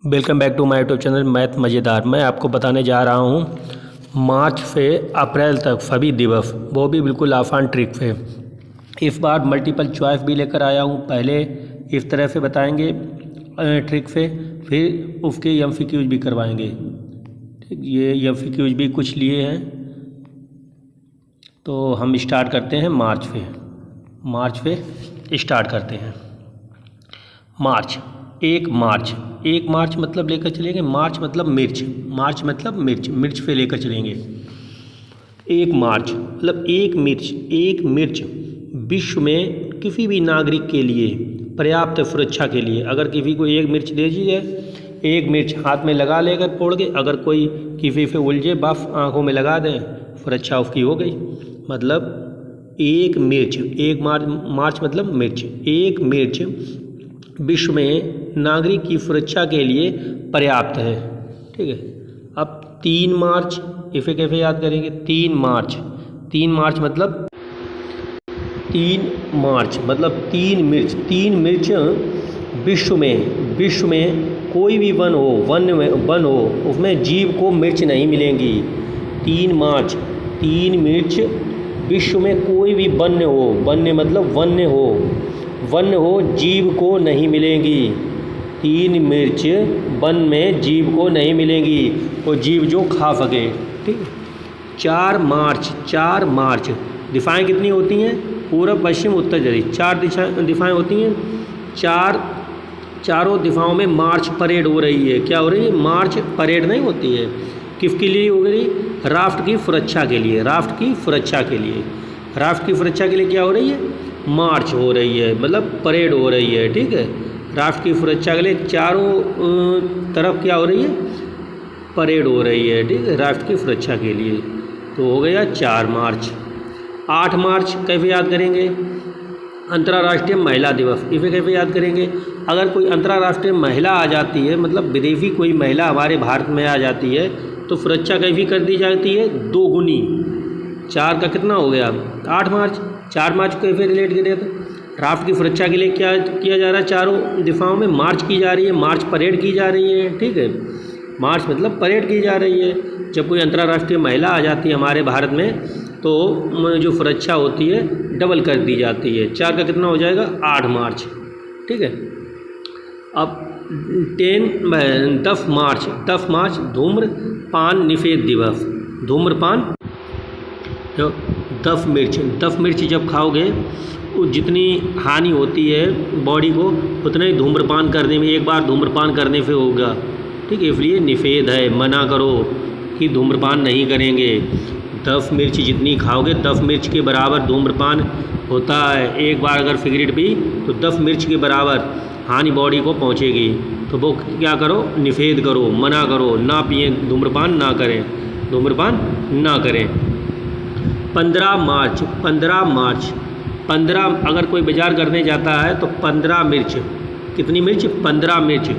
Welcome back to my YouTube channel math Mazedar. मैं आपको बताने जा रहा हूँ मार्च से अप्रैल तक सभी दिवस, वो भी बिल्कुल आसान ट्रिक से। इस बार मल्टीपल चॉइस भी लेकर आया हूँ। पहले इस तरह से बताएंगे ट्रिक से, फिर उसके एमसीक्यूज भी करवाएंगे। ठीक, ये एमसीक्यूज भी कुछ लिए हैं। तो हम स्टार्ट करते हैं मार्च से स्टार्ट करते हैं। मार्च, 1 मार्च मतलब लेकर चलेंगे। मार्च मतलब मिर्च, मिर्च पे लेकर चलेंगे। 1 मार्च मतलब एक मिर्च विश्व में किसी भी नागरिक के लिए पर्याप्त सुरक्षा के लिए। अगर किसी को 1 मिर्च दे दीजिए, 1 मिर्च हाथ में लगा लेकर फोड़ के, अगर कोई किसी से उलझे बस आँखों में लगा दें, सुरक्षा उसकी हो गई। मतलब 1 मिर्च, 1 मार्च मतलब मिर्च, 1 मिर्च विश्व में नागरिक की सुरक्षा के लिए पर्याप्त है। ठीक है। अब 3 मार्च, इसे कैसे याद करेंगे? 3 मार्च मतलब 3 मिर्च विश्व में कोई भी वन हो उसमें जीव को मिर्च नहीं मिलेंगी। 3 मिर्च विश्व में कोई भी वन्य मतलब वन्य हो जीव को नहीं मिलेंगी। 3 मिर्च वन में जीव को नहीं मिलेंगी, वो जीव जो खा सके। ठीक। 4 मार्च दिशाएं कितनी होती हैं? पूर्व, पश्चिम, उत्तर, दक्षिण, 4 दिशाएं होती हैं। चारों दिशाओं में मार्च परेड हो रही है। क्या हो रही है? मार्च परेड नहीं होती है। किसके लिए हो रही? राष्ट्र की सुरक्षा के लिए क्या हो रही है? मार्च हो रही है, मतलब परेड हो रही है। ठीक है। राष्ट्र की सुरक्षा के लिए चारों तरफ क्या हो रही है? परेड हो रही है। ठीक है, राष्ट्र की सुरक्षा के लिए। तो हो गया 4 मार्च। 8 मार्च कैसे याद करेंगे? अंतर्राष्ट्रीय महिला दिवस। इसे कैसे याद करेंगे? अगर कोई अंतर्राष्ट्रीय महिला आ जाती है, मतलब विदेशी कोई महिला हमारे भारत में आ जाती है, तो सुरक्षा कैसी कर दी जाती है? 2 गुनी। 4 का कितना हो गया? 8 मार्च। 4 मार्च को कैसे रिलेट करें? तो राष्ट्र की सुरक्षा के लिए क्या किया जा रहा है? चारों दिशाओं में मार्च की जा रही है, मार्च परेड की जा रही है। ठीक है, मार्च मतलब परेड की जा रही है। जब कोई अंतर्राष्ट्रीय महिला आ जाती है हमारे भारत में, तो जो सुरक्षा होती है डबल कर दी जाती है। 4 का कितना हो जाएगा? 8 मार्च। ठीक है। अब 10 मार्च धूम्रपान निषेध दिवस। धूम्रपान, तो 10 मिर्च जब खाओगे, जितनी हानि होती है बॉडी को, उतना ही धूम्रपान करने में, एक बार धूम्रपान करने से होगा। ठीक है, इसलिए निषेध है, मना करो कि धूम्रपान नहीं करेंगे। 10 मिर्च जितनी खाओगे, 10 मिर्च के बराबर धूम्रपान होता है। एक बार अगर सिगरेट पी तो 10 मिर्च के बराबर हानि बॉडी को पहुंचेगी। तो वो क्या करो? निषेध करो, मना करो, ना पिए, धूम्रपान ना करें। 15 मार्च अगर कोई बाजार करने जाता है तो 15 मिर्च। कितनी मिर्च? 15 मिर्च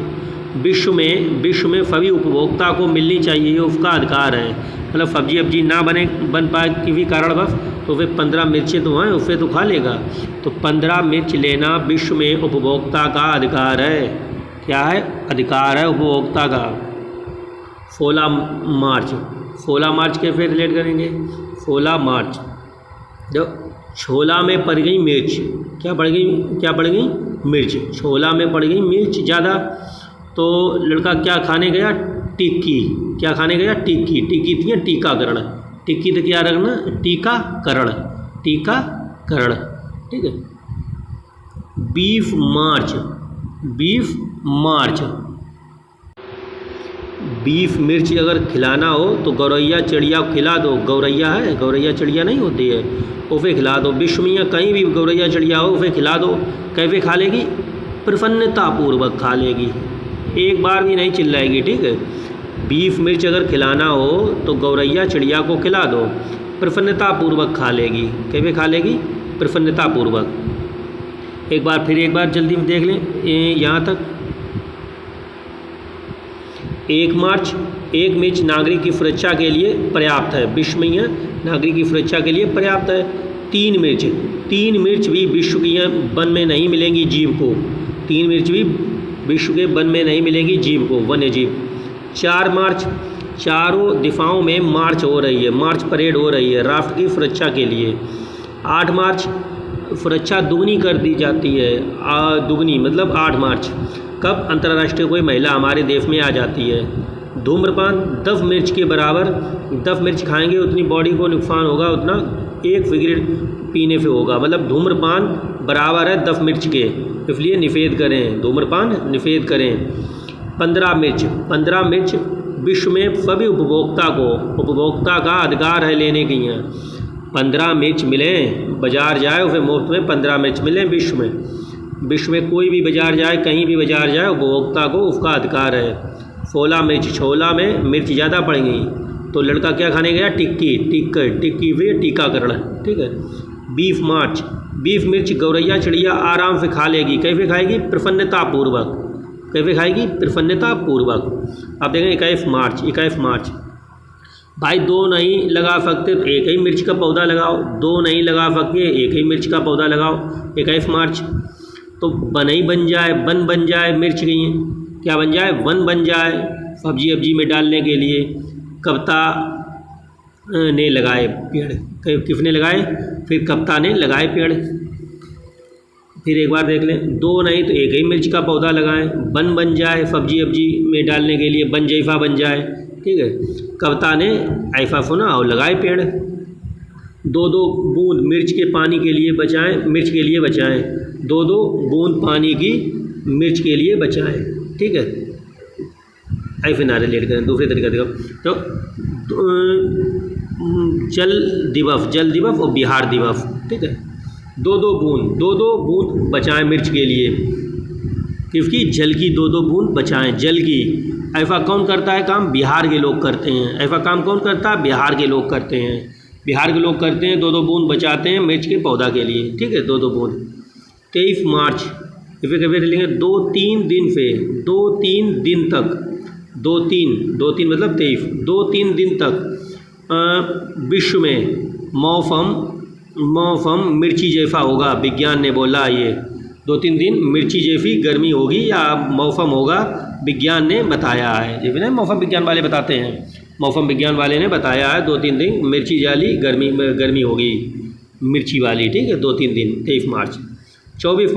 विश्व में सभी उपभोक्ता को मिलनी चाहिए, ये उसका अधिकार है। मतलब सब्जी ना बन पाए किसी कारणवश, तो वे 15 मिर्चें तो हैं, उससे तो खा लेगा। तो 15 मिर्च लेना विश्व में उपभोक्ता का अधिकार है। क्या है? अधिकार है उपभोक्ता का। 16 मार्च कैसे रिलेट करेंगे? 16 मार्च जब छोला में पड़ गई मिर्च, क्या पड़ गई? मिर्च। छोला में पड़ गई मिर्च ज़्यादा, तो लड़का क्या खाने गया? टिक्की। क्या खाने गया? टिक्की। टिक्की थी टीकाकरण। टिक्की तो क्या रखना? टीकाकरण। ठीक है। 20 मिर्च अगर खिलाना हो तो गौरैया चिड़िया को खिला दो। गौरैया चिड़िया नहीं होती है, उसे खिला दो। विश्व में कहीं भी गौरैया चिड़िया हो, उसे खिला दो। कैसे खा लेगी? प्रसन्नतापूर्वक खा लेगी, एक बार भी नहीं चिल्लाएगी। ठीक है। 20 मिर्च अगर खिलाना हो तो गौरैया चिड़िया को खिला दो, प्रसन्नतापूर्वक खा लेगी। कैसे खा लेगी? प्रसन्नतापूर्वक। एक बार जल्दी में देख लें यहाँ तक। 1 मार्च, 1 मिर्च नागरिक की सुरक्षा के लिए पर्याप्त है। विश्व में नागरिक की सुरक्षा के लिए पर्याप्त है। 3 मिर्च भी विश्व की वन में नहीं मिलेंगी जीव को। 3 मिर्च भी विश्व के वन में नहीं मिलेंगी जीव को, वन्य जीव। 4 मार्च चारों दिशाओं में मार्च हो रही है, मार्च परेड हो रही है राष्ट्र की सुरक्षा के लिए। 8 मार्च सुरक्षा दुगनी कर दी जाती है, दुगनी मतलब 8 मार्च। कब? अंतर्राष्ट्रीय कोई महिला हमारे देश में आ जाती है। धूम्रपान 10 मिर्च के बराबर, 10 मिर्च खाएंगे उतनी बॉडी को नुकसान होगा, उतना 1 सिगरेट पीने से होगा। मतलब धूम्रपान बराबर है 10 मिर्च के, इसलिए निषेध करें, धूम्रपान निषेध करें। 15 मिर्च विश्व में सभी उपभोक्ता का अधिकार है लेने की हैं। 15 मिर्च मिलें, बाज़ार जाए उसे मुफ्त में 15 मिर्च मिलें विश्व में कोई भी बाज़ार जाए, कहीं भी बाज़ार जाए, उपभोक्ता को उसका अधिकार है। 16 मिर्च, छोला में मिर्च ज़्यादा पड़ेंगी तो लड़का क्या खाने गया? टिक्की वे टीकाकरण, ठीक है। 20 मार्च 20 मिर्च गौरैया चिड़िया आराम से खा लेगी, कैसे खाएगी? प्रसन्नतापूर्वक। कैसे खाएगी? प्रसन्नतापूर्वक। अब देखें 21 मार्च भाई 2 नहीं लगा सकते तो 1 ही मिर्च का पौधा लगाओ, 2 नहीं लगा सकते 1 ही मिर्च का पौधा लगाओ। 21 मार्च तो बन जाए मिर्च की, क्या बन जाए? वन बन जाए सब्जी में डालने के लिए। कविता ने लगाए पेड़, किसने लगाए? फिर कविता ने लगाए पेड़। फिर एक बार देख लें, 2 नहीं तो 1 ही मिर्च का पौधा लगाएं, बन जाए सब्जी में डालने के लिए, बन जैसा बन जाए, ठीक है। कविता ने ऐसा सुना और लगाए पेड़। 2 बूंद मिर्च के पानी के लिए बचाएं, मिर्च के लिए बचाएं, 2 बूंद पानी की मिर्च के लिए बचाएं, ठीक है। ऐसे ना रिलेट करें, दूसरे तरीका देखो तो जल दिवस और बिहार दिवस, ठीक है। 2 बूंद बचाएं मिर्च के लिए, क्योंकि जल की 2 बूंद बचाएं, जल की। ऐसा कौन करता है काम? बिहार के लोग करते हैं। ऐसा काम कौन करता है? बिहार के लोग करते हैं। बिहार के लोग करते हैं, 2 बूंद बचाते हैं मिर्च के पौधा के लिए, ठीक है, 2 बूंद। 23 मार्च इसे कभी लेंगे 2-3 दिन से 2-3 दिन तक, 2-3 मतलब 23, 2-3 दिन तक विश्व में मौसम मिर्ची जैसा होगा। विज्ञान ने बोला ये 2-3 दिन मिर्ची जैसी गर्मी होगी या मौसम होगा, विज्ञान ने बताया है। जैसे ना मौसम विज्ञान वाले बताते हैं, मौसम विज्ञान वाले ने बताया है 2-3 दिन मिर्ची जाली गर्मी होगी, मिर्ची वाली, ठीक है, 2-3 दिन। 23 मार्च 24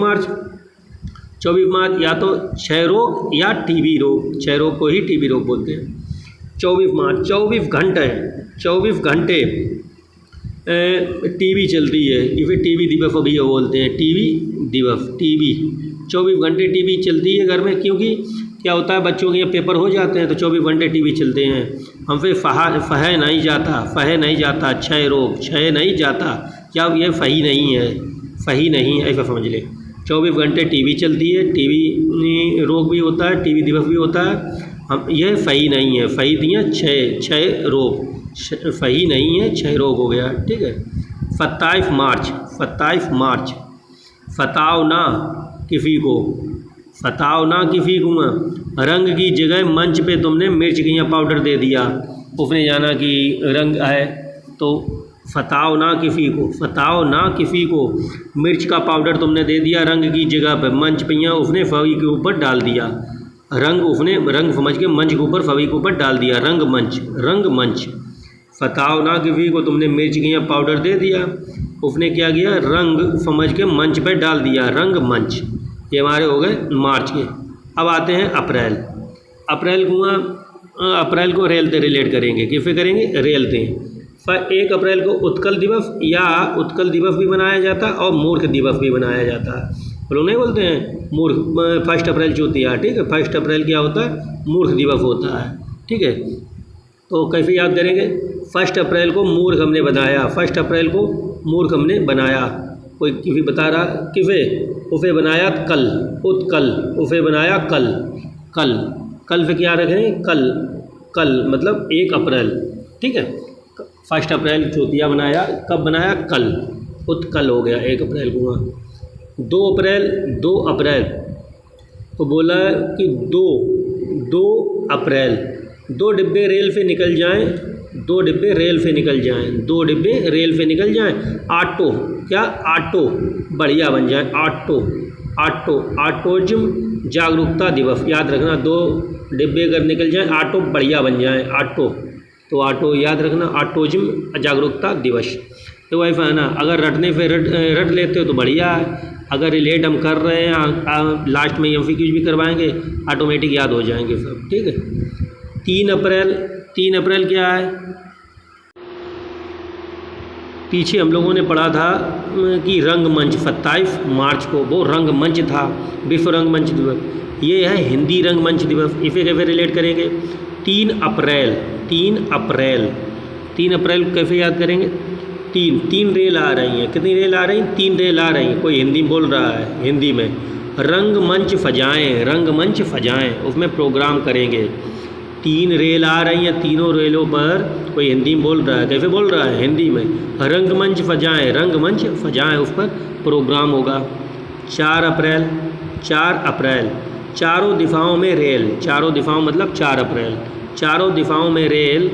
मार्च या तो क्षय रोग या टीबी रोग, क्षय रोग को ही टीबी रोग बोलते हैं। 24 मार्च 24 घंटे टीवी चलती है, इसे टीवी दिवस भी बोलते हैं, टीवी दिवस। 24 घंटे टीवी चलती है घर में, क्योंकि क्या होता है बच्चों के पेपर हो जाते हैं तो 24 घंटे टीवी चलते हैं। हमसे फह नहीं जाता, क्षय नहीं जाता, क्या ये सही नहीं है, ऐसा समझ लें। 24 घंटे टीवी चलती है, टीवी रोग भी होता है, टीवी दिवस भी होता है। हम यह सही नहीं है, सही नहीं है, क्षय रोग, सही नहीं है, क्षय रोग हो गया, ठीक है। 27 मार्च फताओ ना किसी को रंग की जगह मंच पे तुमने मिर्च की या पाउडर दे दिया, उसने जाना कि रंग है तो फताओ ना किसी को मिर्च का पाउडर तुमने दे दिया रंग की जगह पे, मंच पे या उसने फवी के ऊपर डाल दिया, रंग समझ के मंच के ऊपर फवी के ऊपर डाल दिया, रंग मंच। फताओ ना किसी को तुमने मिर्च की या पाउडर दे दिया, उसने क्या किया? रंग समझ के मंच पे डाल दिया, रंग मंच। ये हमारे हो गए मार्च के। अब आते हैं अप्रैल को रेल से रिलेट करेंगे, किससे करेंगे? रेल से। 1 अप्रैल को उत्कल दिवस भी मनाया जाता है और मूर्ख दिवस भी मनाया जाता है। लोग नहीं बोलते हैं मूर्ख, 1 अप्रैल चौथिया, ठीक है, 1 अप्रैल क्या होता है? मूर्ख दिवस होता है, ठीक है। तो कैसे याद करेंगे? 1 अप्रैल को मूर्ख हमने बनाया, 1 अप्रैल को मूर्ख हमने बनाया। कोई किसी बता रहा किसे? उसे बनाया कल, उत्कल, उसे बनाया कल से क्या रखेंगे? कल मतलब 1 अप्रैल, ठीक है। 1 अप्रैल चौथिया बनाया, कब बनाया? कल, उत्कल हो गया 1 अप्रैल को। 2 अप्रैल तो बोला कि 2 अप्रैल 2 डिब्बे रेल से निकल जाएं, 2 डिब्बे रेल से निकल जाएं, 2 डिब्बे रेल से निकल जाएं। आटो बढ़िया बन जाए, आटोजम जागरूकता दिवस, याद रखना 2 डिब्बे अगर निकल जाए ऑटो बढ़िया बन जाए, ऑटो, तो ऑटो याद रखना, ऑटोजिम जागरूकता दिवस। तो वैसा है ना, अगर रटने पे रट लेते हो तो बढ़िया है, अगर रिलेट हम कर रहे हैं लास्ट में MCQ भी करवाएंगे, ऑटोमेटिक याद हो जाएंगे सब, ठीक है। 3 अप्रैल क्या है? पीछे हम लोगों ने पढ़ा था कि रंगमंच 27 मार्च को वो रंगमंच था, विश्व रंगमंच दिवस। ये है हिंदी रंगमंच दिवस। इसे कैसे रिलेट करेंगे? 3 अप्रैल कैसे याद करेंगे? 3 रेल आ रही हैं। कितनी रेल आ रही हैं? 3 रेल आ रही हैं। कोई हिंदी बोल रहा है, हिंदी में रंगमंच फजाएं, उसमें प्रोग्राम करेंगे। 3 रेल आ रही हैं, तीनों रेलों पर कोई हिंदी में बोल रहा है। कैसे बोल रहा है? हिंदी में। रंगमंच फजाएं, उस पर प्रोग्राम होगा। 4 अप्रैल चारों दिशाओं में रेल, चारों दिशाओं मतलब 4 अप्रैल, चारों दिशाओं में रेल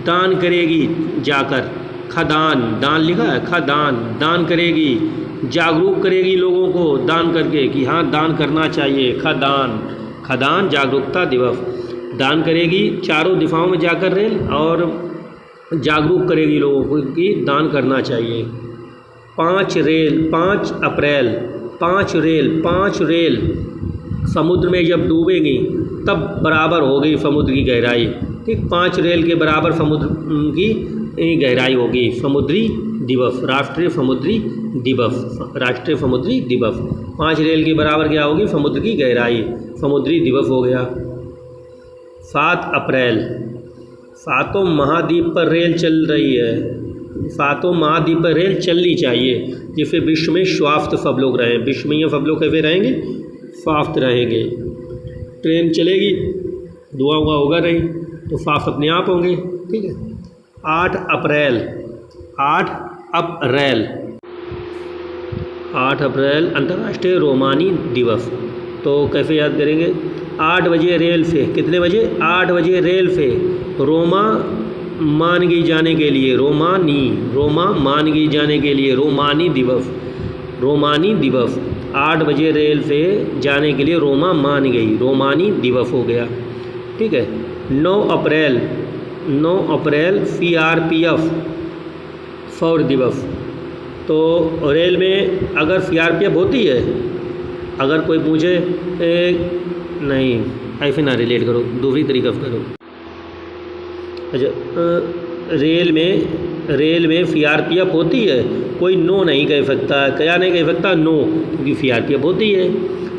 दान करेगी जाकर। खदान, दान लिखा है, खदान, दान करेगी, जागरूक करेगी लोगों को दान करके कि हाँ दान करना चाहिए। खदान जागरूकता दिवस, दान करेगी चारों दिशाओं में जाकर रेल और जागरूक करेगी लोगों को कि दान करना चाहिए। 5 रेल समुद्र में जब डूबेंगी तब बराबर होगी समुद्र की गहराई, ठीक। 5 रेल के बराबर समुद्र की गहराई होगी। समुद्री दिवस, राष्ट्रीय समुद्री दिवस। 5 रेल के बराबर क्या होगी? समुद्र की गहराई, समुद्री दिवस हो गया। 7 अप्रैल, 7 महाद्वीप पर रेल चल रही है। 7 महाद्वीप पर रेल चलनी चाहिए जिससे विश्व में स्वास्थ्य सब लोग रहें। विश्व में सब लोग कैसे रहेंगे? स्वास्थ्य रहेंगे। ट्रेन चलेगी, धुआं होगा नहीं, तो स्वास्थ्य अपने आप होंगे, ठीक है। 8 अप्रैल अंतर्राष्ट्रीय रोमानी दिवस। तो कैसे याद करेंगे? 8 बजे रेल से, कितने बजे? 8 बजे रेल से रोमा मानगी जाने के लिए, रोमानी दिवस। 8 बजे रेल से जाने के लिए रोमा मान गई, रोमानी दिवस हो गया, ठीक है। 9 अप्रैल CRPF फौज दिवस। तो रेल में अगर CRPF होती है, अगर कोई पूछे नहीं ऐसे ना रिलेट करो, दूसरी तरीका से करो। अच्छा, रेल में CRPF होती है, कोई नो नहीं कह सकता है। क्या नहीं कह सकता? नो, क्योंकि CRPF होती है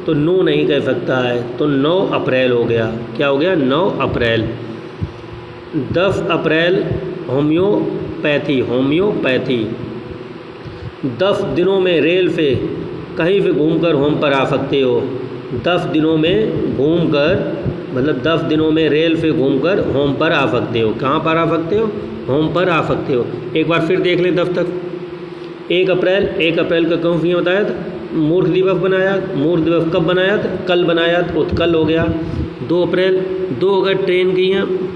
तो नो नहीं कह सकता है। तो 9 अप्रैल हो गया। क्या हो गया? 9 अप्रैल। 10 अप्रैल होम्योपैथी। 10 दिनों में रेल से कहीं भी घूमकर होम पर आ सकते हो। 10 दिनों में घूमकर मतलब 10 दिनों में रेल से घूमकर होम पर आ सकते हो। कहाँ पर आ सकते हो? होम पर आ सकते हो। एक बार फिर देख लें 10 तक। 1 अप्रैल का कौन सी बताया था? मूर्ख दिवस बनाया। मूर्ख दिवस कब बनाया था? कल बनाया था, उत्कल हो गया। 2 अप्रैल, 2 अगर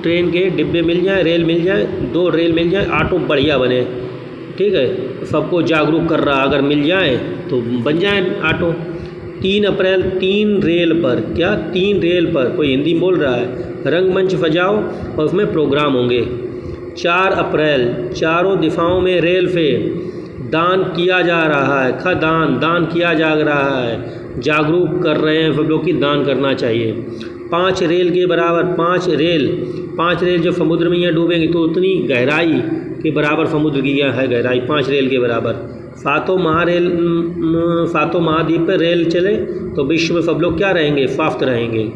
ट्रेन के डिब्बे मिल जाए, रेल मिल जाए, 2 रेल मिल जाए, ऑटो बढ़िया बने, ठीक है, सबको जागरूक कर रहा, अगर मिल जाए तो बन जाए ऑटो। 3 अप्रैल 3 रेल पर, क्या 3 रेल पर, कोई हिंदी बोल रहा है, रंगमंच सजाओ और उसमें प्रोग्राम होंगे। 4 अप्रैल चारों दिशाओं में रेल से दान किया जा रहा है। दान किया जा रहा है, जागरूक कर रहे हैं सब लोग कि दान करना चाहिए। 5 रेल के बराबर, 5 रेल जब समुद्र में यहाँ डूबेंगी तो उतनी गहराई के बराबर समुद्र की यह है गहराई, 5 रेल के बराबर। 7 महाद्वीप पर रेल चले तो विश्व में सब लोग क्या रहेंगे? स्वस्थ रहेंगे।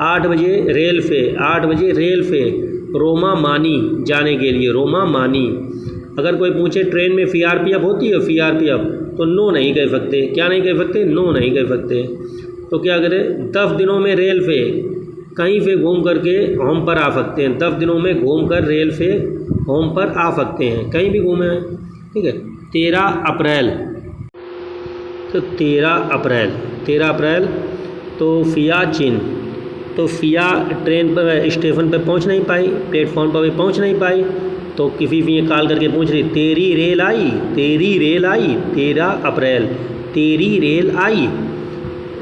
8 बजे रेल से रोमा मानी जाने के लिए, रोमा मानी। अगर कोई पूछे ट्रेन में CRPF होती है, CRPF, तो नो नहीं कह सकते। क्या नहीं कह सकते? नो नहीं कह सकते। तो क्या करें? 10 दिनों में रेल से कहीं से घूम करके होम पर आ सकते हैं। 10 दिनों में घूम कर रेल से होम पर आ सकते हैं, कहीं भी घूमे हैं, ठीक है। 13 अप्रैल, तो 13 अप्रैल तो सियाचिन, तो सिया ट्रेन पर स्टेशन पर पहुंच नहीं पाई, प्लेटफॉर्म पर भी पहुंच नहीं पाई, तो किसी भी ये कॉल करके पूछ रही तेरी रेल आई। 13 अप्रैल तेरी रेल आई।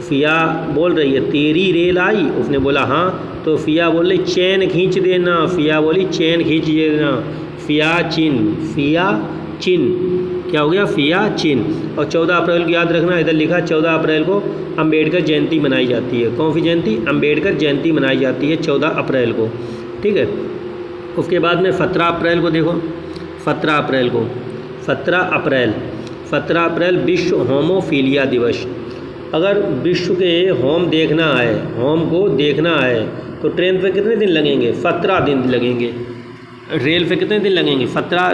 फ़िया बोल रही है तेरी रेल आई, उसने बोला हाँ, तो फ़िया बोल रही चैन खींच देना, फ़िया बोली चैन खींच देना। फ़िया चिन क्या हो गया, फ़िया चिन। और 14 अप्रैल को याद रखना, इधर लिखा 14 अप्रैल को अंबेडकर जयंती मनाई जाती है। कौन सी जयंती, अंबेडकर जयंती मनाई जाती है 14 अप्रैल को, ठीक है। उसके बाद में 17 अप्रैल को देखो, 17 अप्रैल को 17 अप्रैल विश्व होमोफीलिया दिवस। अगर विश्व के होम देखना है, होम को देखना है तो ट्रेन पे कितने दिन लगेंगे, 17 दिन लगेंगे। रेल पे कितने दिन लगेंगे, 17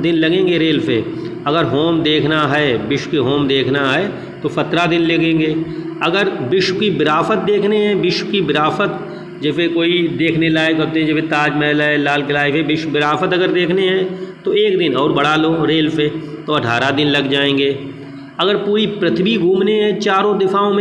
दिन लगेंगे रेल पे। अगर होम देखना है, विश्व के होम देखना है तो 17 दिन लगेंगे। अगर विश्व की विरासत देखने हैं, विश्व की विरासत जैसे कोई देखने लायक होते हैं, जैसे ताजमहल है, लाल किला है, विश्व विरासत अगर देखने हैं तो 1 दिन और बढ़ा लो रेल पे, तो 18 दिन लग जाएंगे। अगर पूरी पृथ्वी घूमने हैं चारों दिशाओं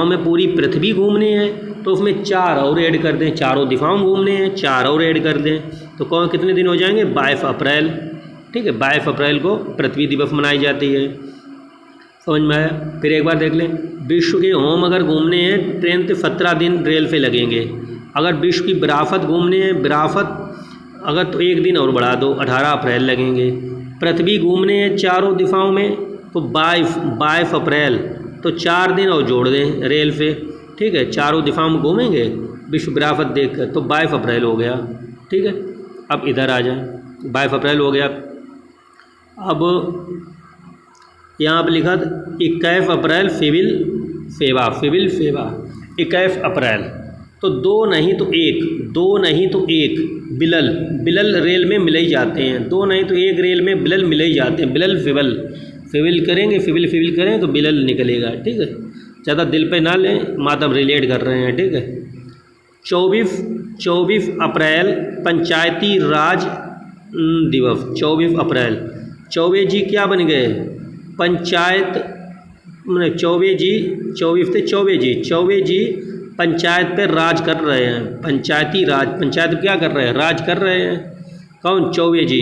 में पूरी पृथ्वी घूमने हैं तो उसमें 4 और ऐड कर दें, चारों दिशाओं में घूमने हैं 4 और ऐड कर दें तो कौन कितने दिन हो जाएंगे, 22 अप्रैल, ठीक है। 22 अप्रैल को पृथ्वी दिवस मनाई जाती है, समझ में आया। फिर एक बार देख लें, विश्व के होम अगर घूमने हैं ट्रेन से 17 दिन रेल पे लगेंगे। अगर विश्व की विरासत घूमने हैं, विरासत अगर तो 1 दिन और बढ़ा दो, 18 अप्रैल लगेंगे। पृथ्वी घूमने हैं चारों दिशाओं में तो 22 अप्रैल, तो 4 दिन और जोड़ दें रेल पे, ठीक है। चारों दिशाओं में घूमेंगे विश्व विरासत देख कर, तो 22 अप्रैल हो गया, ठीक है। अब इधर आ जाए, 22 अप्रैल हो गया। अब यहाँ पर लिखा 21 अप्रैल सिविल सेवा 21 अप्रैल, तो 2 नहीं तो 1 बिलल रेल में मिले ही जाते हैं, 2 नहीं तो 1 रेल में बिलल मिले ही जाते हैं। बिलल सिविल करेंगे, सिविल करें तो बिलल निकलेगा, ठीक है। ज़्यादा दिल पे ना लें, मातम रिलेट कर रहे हैं, ठीक है। 24 अप्रैल पंचायती राज दिवस। 24 अप्रैल चौबे जी क्या बन गए, पंचायत, चौबे जी पंचायत पे राज कर रहे हैं, पंचायती राज, पंचायत क्या कर रहे हैं, राज कर रहे हैं। कौन, चौबे जी।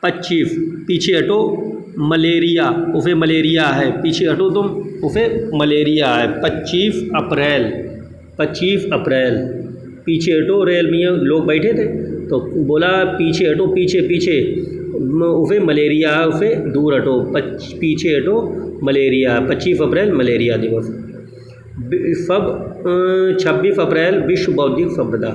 25 पीछे हटो, मलेरिया, उसे मलेरिया है, पीछे हटो तुम, उसे मलेरिया है। 25 अप्रैल पीछे हटो, रेल में लोग बैठे थे तो बोला पीछे हटो, पीछे उसे मलेरिया है, उसे दूर हटो, पीछे हटो, मलेरिया। 25 अप्रैल मलेरिया दिवस। 26 अप्रैल विश्व बौद्धिक संपदा।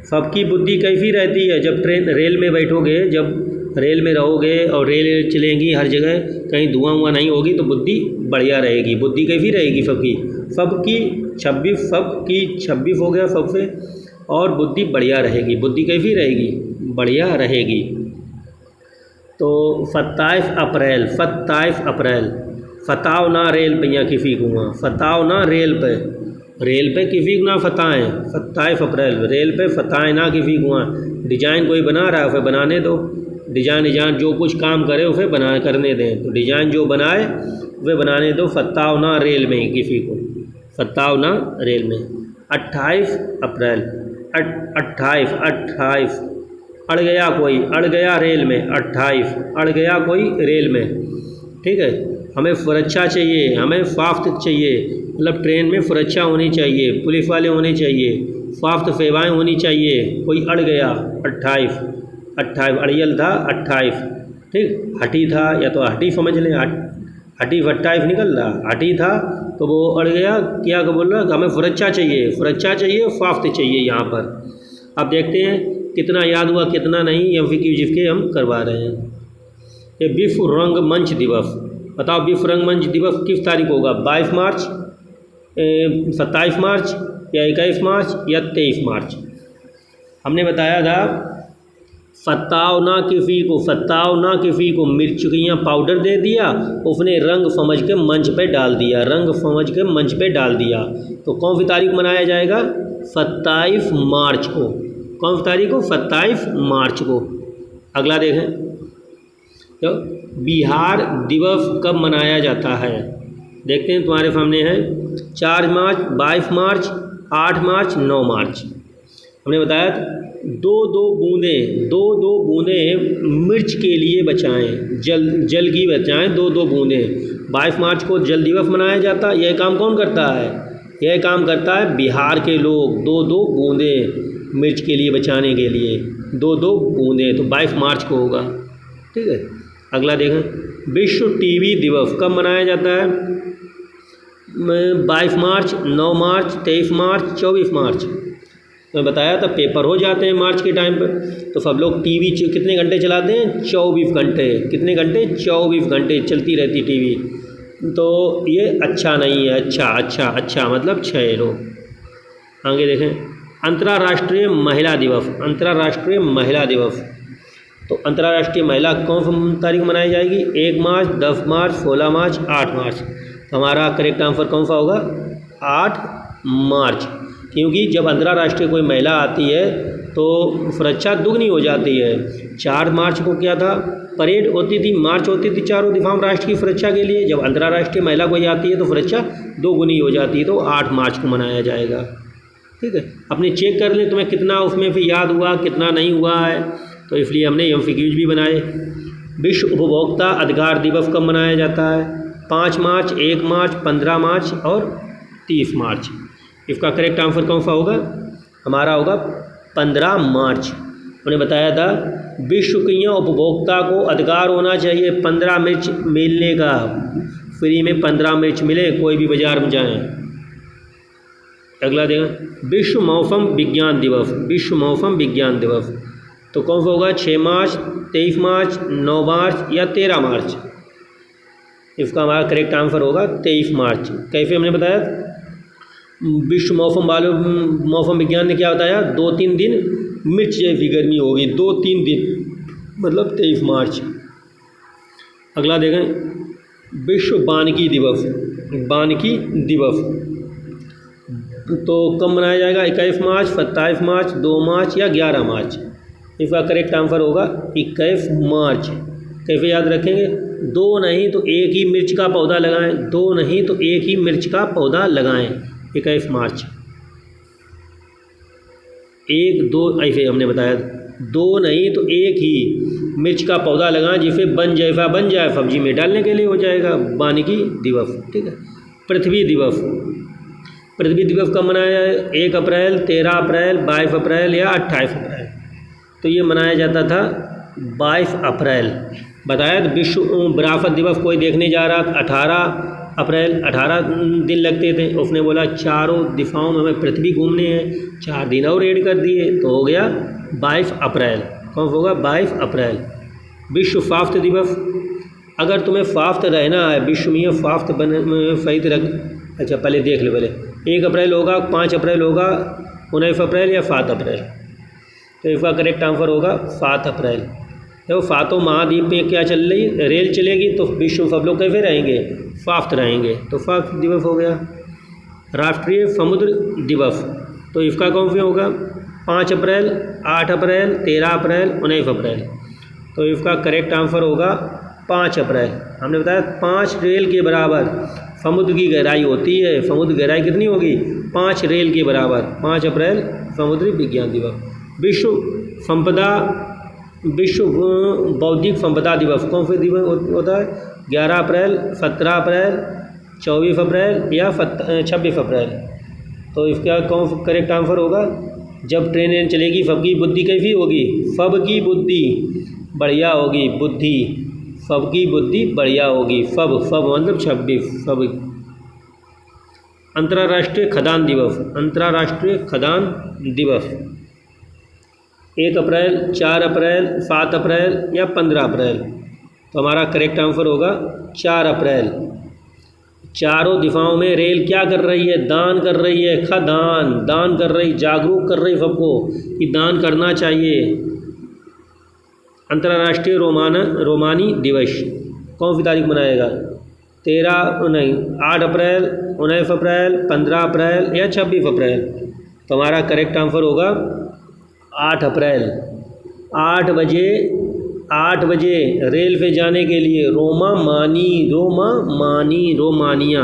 सबकी बुद्धि कैसी रहती है, जब रेल में बैठोगे, जब रेल में रहोगे और रेल चलेंगी हर जगह, कहीं धुआं नहीं होगी तो बुद्धि बढ़िया रहेगी। बुद्धि कैसी रहेगी सबकी 26 हो गया सबसे, और बुद्धि बढ़िया रहेगी। बुद्धि कैसी रहेगी, बढ़िया रहेगी। तो 27 अप्रैल फताओ ना रेल पे या किसी कुआँ, फताओ ना रेल पे किसी को ना फताएँ। 27 अप्रैल रेल पे फताएँ ना किसी कुआँ। डिजाइन कोई बना रहा है उसे बनाने दो, डिजाइन जो कुछ काम करे उसे करने दें, तो डिजाइन जो बनाए वे बनाने दो। फताओ ना रेल में किसी को, फताओ ना रेल में। 28 अप्रैल 28 अड़ गया कोई, अड़ गया रेल में। 28 अड़ गया कोई रेल में, ठीक है। हमें सुरक्षा चाहिए, हमें स्वास्थ्य चाहिए, मतलब ट्रेन में सुरक्षा होनी चाहिए, पुलिस वाले होने चाहिए, स्वास्थ्य सेवाएं होनी चाहिए। कोई अड़ गया, 28 अड़ियल था 28, ठीक। हटी था या तो हटी समझ लें, हटी 28 निकल रहा, हटी था तो वो अड़ गया। क्या बोल रहा, हमें सुरक्षा चाहिए, स्वास्थ्य चाहिए यहाँ पर। अब देखते हैं कितना याद हुआ कितना नहीं, MCQ जिसके हम करवा रहे हैं। ये विश्व रंगमंच दिवस, बताओ विश्व रंगमंच दिवस किस तारीख होगा, 22 मार्च, 27 मार्च या 21 मार्च या 23 मार्च। हमने बताया था फताओ ना किसी को मिर्चियाँ पाउडर दे दिया, उसने रंग समझ के मंच पे डाल दिया, तो कौन सी तारीख मनाया जाएगा, 27 मार्च को। कौन सी तारीख को, 27 मार्च को। अगला देखें, तो बिहार दिवस कब मनाया जाता है, देखते हैं तुम्हारे सामने है। 4 मार्च, 22 मार्च, 8 मार्च, 9 मार्च। हमने बताया दो दो बूंदें मिर्च के लिए बचाएं, जल की बचाएं 2-2 बूंदें। 22 मार्च को जल दिवस मनाया जाता है। यह काम कौन करता है? यह काम करता है बिहार के लोग। 2-2 बूंदें मिर्च के लिए बचाने के लिए 2-2 बूंदें, तो 22 मार्च को होगा। ठीक है, अगला देखें, विश्व टीबी दिवस कब मनाया जाता है? 22 मार्च, 9 मार्च, 23 मार्च, 24 मार्च। मैं बताया था पेपर हो जाते हैं मार्च के टाइम पर, तो सब लोग टीवी कितने घंटे चलाते हैं? 24 घंटे। कितने घंटे? 24 घंटे चलती रहती टीवी। तो ये अच्छा नहीं है। अच्छा मतलब 6 लोग। आगे देखें, अंतर्राष्ट्रीय महिला दिवस। अंतर्राष्ट्रीय महिला दिवस, तो अंतर्राष्ट्रीय महिला कौन सी तारीख मनाई जाएगी? 1 मार्च, 10 मार्च, 16 मार्च, 8 मार्च। तो हमारा करेक्ट आंसर कौन सा होगा? 8 मार्च। क्योंकि जब अंतर्राष्ट्रीय कोई महिला आती है तो सुरक्षा दुगनी हो जाती है। 4 मार्च को क्या था? परेड होती थी, मार्च होती थी चारों दिशाओं राष्ट्र की सुरक्षा के लिए। जब अंतर्राष्ट्रीय महिला कोई आती है तो सुरक्षा दोगुनी हो जाती है, तो 8 मार्च को मनाया जाएगा। ठीक है, अपने चेक कर लें तुम्हें कितना उसमें फिर याद हुआ, कितना नहीं हुआ है, तो इसलिए हमने MCQs भी बनाए। विश्व उपभोक्ता अधिकार दिवस कब मनाया जाता है? 5 मार्च, 1 मार्च, 15 मार्च और 30 मार्च। इसका करेक्ट आंसर कौन सा होगा? हमारा होगा 15 मार्च। उन्हें बताया था विश्व की उपभोक्ता को अधिकार होना चाहिए 15 मिर्च मिलने का, फ्री में 15 मिर्च मिले कोई भी बाज़ार में जाएं। अगला देखा, विश्व मौसम विज्ञान दिवस। विश्व मौसम विज्ञान दिवस तो कौन सा होगा? 6 मार्च, 23 मार्च, 9 मार्च या 13 मार्च। इसका हमारा करेक्ट आंसर होगा 23 मार्च। कैसे हमने बताया? विश्व मौसम विज्ञान ने क्या बताया? 2-3 दिन मिर्च जैसी गर्मी होगी, 2-3 दिन, मतलब 23 मार्च। अगला देखें, विश्व वानिकी दिवस। वानिकी दिवस तो कब मनाया जाएगा? 21 मार्च, 27 मार्च, 2 मार्च या 11 मार्च। इसका करेक्ट आंसर होगा 21 मार्च। कैसे याद रखेंगे? 2 नहीं तो 1 ही मिर्च का पौधा लगाएं। 2 नहीं तो 1 ही मिर्च का पौधा लगाएं। 21 मार्च। 1-2 ऐसे हमने बताया, 2 नहीं तो 1 ही मिर्च का पौधा लगाएं, जिसे बन जाए सब्जी में डालने के लिए हो जाएगा। वानिकी दिवस। ठीक है, पृथ्वी दिवस। पृथ्वी दिवस कब मनाया जाए? 1 अप्रैल, 13 अप्रैल, 22 अप्रैल या 28 अप्रैल। तो ये मनाया जाता था 22 अप्रैल। बताया तो विश्व विरासत दिवस कोई देखने जा रहा था 18 अप्रैल, 18 दिन लगते थे। उसने बोला चारों दिशाओं में हमें पृथ्वी घूमने हैं, 4 दिन और ऐड कर दिए तो हो गया 22 अप्रैल। कौन होगा? 22 अप्रैल। विश्व स्वास्थ्य दिवस। अगर तुम्हें स्वास्थ्य रहना है, विश्व में स्वास्थ्य सही रख, अच्छा पहले देख लो, पहले 1 अप्रैल होगा, 5 अप्रैल होगा, 19 अप्रैल या 7 अप्रैल। तो इसका करेक्ट आंसर होगा 7 अप्रैल। देखो 7 महाद्वीप में क्या चल रही? रेल चलेगी, तो विश्व सब लोग कैसे रहेंगे? स्वस्थ रहेंगे। तो स्वास्थ्य दिवस हो गया। राष्ट्रीय समुद्र दिवस तो इसका कौन सा होगा? 5 अप्रैल, 8 अप्रैल, 13 अप्रैल, 19 अप्रैल। तो इसका करेक्ट आंसर होगा 5 अप्रैल। हमने बताया 5 रेल के बराबर समुद्र की गहराई होती है। समुद्र गहराई कितनी होगी? 5 रेल के बराबर। 5 अप्रैल समुद्री विज्ञान दिवस। विश्व बौद्धिक संपदा दिवस कौन सा दिवस होता है? 11 अप्रैल, 17 अप्रैल, 24 अप्रैल या 26 अप्रैल। तो इसका कौन सा करेक्ट आंसर होगा? जब ट्रेन चलेगी सबकी बुद्धि कैसी होगी? सबकी बुद्धि बढ़िया होगी। बुद्धि सबकी बुद्धि बढ़िया होगी। सब मतलब 26 सब। अंतर्राष्ट्रीय खदान दिवस। अंतर्राष्ट्रीय खदान दिवस 1 अप्रैल, 4 अप्रैल, 7 अप्रैल या 15 अप्रैल। तो हमारा करेक्ट आंसर होगा 4 अप्रैल। चारों दिशाओं में रेल क्या कर रही है? दान कर रही है। खदान दान कर रही, जागरूक कर रही सबको कि दान करना चाहिए। अंतर्राष्ट्रीय रोमानी दिवस कौन सी तारीख मनाएगा? 8 अप्रैल, 19 अप्रैल, 15 अप्रैल या 26 अप्रैल। तो हमारा करेक्ट आंसर होगा 8 अप्रैल। 8 बजे रेल पे जाने के लिए रोमानिया।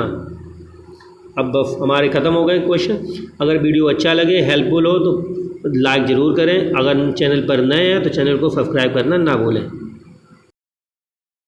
अब बस हमारे ख़त्म हो गए क्वेश्चन। अगर वीडियो अच्छा लगे, हेल्पफुल हो तो लाइक ज़रूर करें। अगर चैनल पर नए हैं तो चैनल को सब्सक्राइब करना ना भूलें।